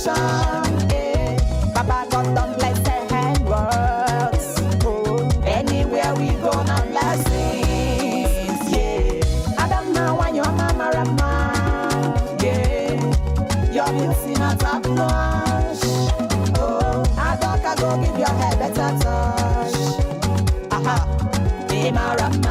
solution. Eh. Baba God done bless her handworks. Oh. Anywhere we go, now blessings. Yeah. I don't know why your mama rama. Yeah. Your beauty not top notch. Oh. I don't go give your hair better touch. Aha. Mama rama.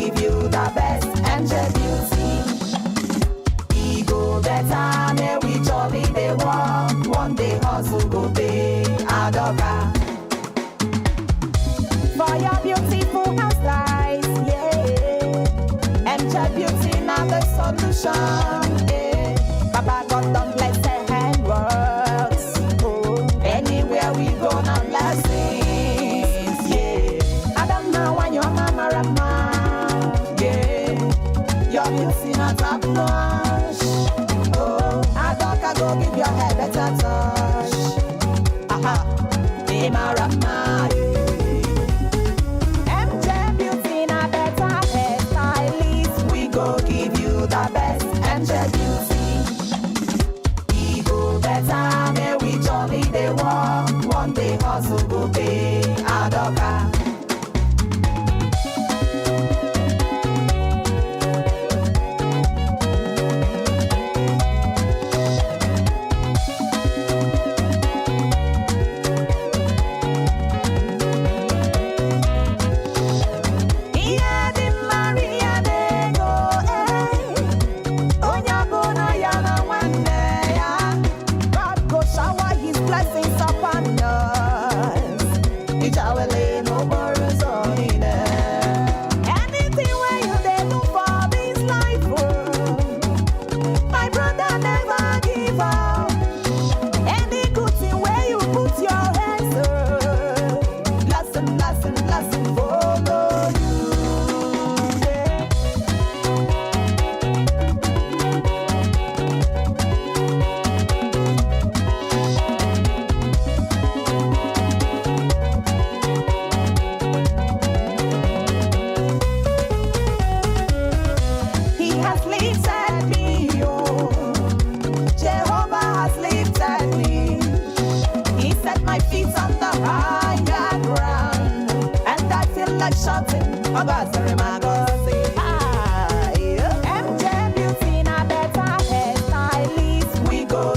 Give you the best and beauty. We go better, may we jolly they walk. One day hustle go pay Adoka. For your beautiful hairstyles, yeah. MJ beauty now the solution, yeah. Baba God done bless her handworks. Oh. Anywhere we go now blessings, yeah. I don't know why your mama rama, yeah. Your beauty not top notch. Oh, I don't go give your hair better touch. Aha, Mama rama, yeah. Give you the best and beauty. We go better, may we jolly they walk. One day hustle go pay Adoka.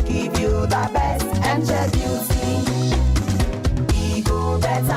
Give you the best and beauty. We go better.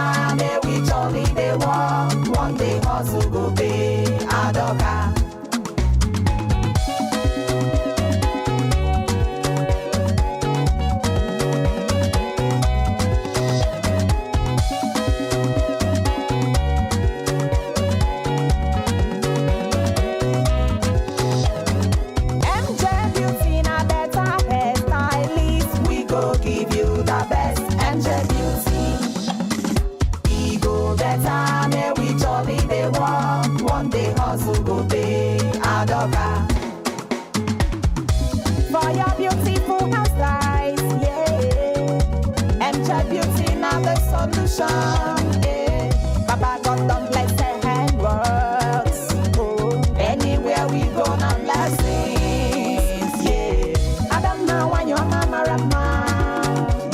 solution. Eh. Baba God done bless the handworks. Oh. Anywhere we go, now blessings. Yeah. I don't know when your mama rama.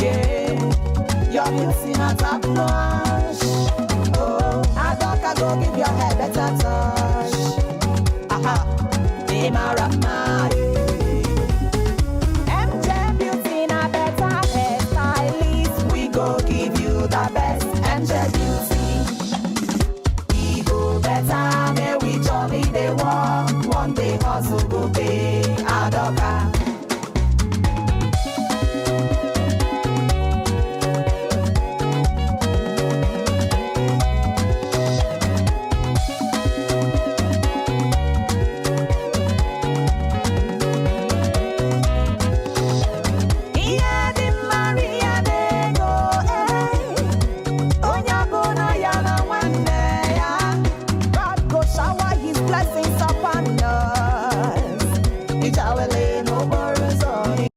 Yeah. Your beauty not top notch. Oh. I don't go give your head better touch. Aha. Rama. MJ Beauty na better hairstylist. We go give you the best. MJ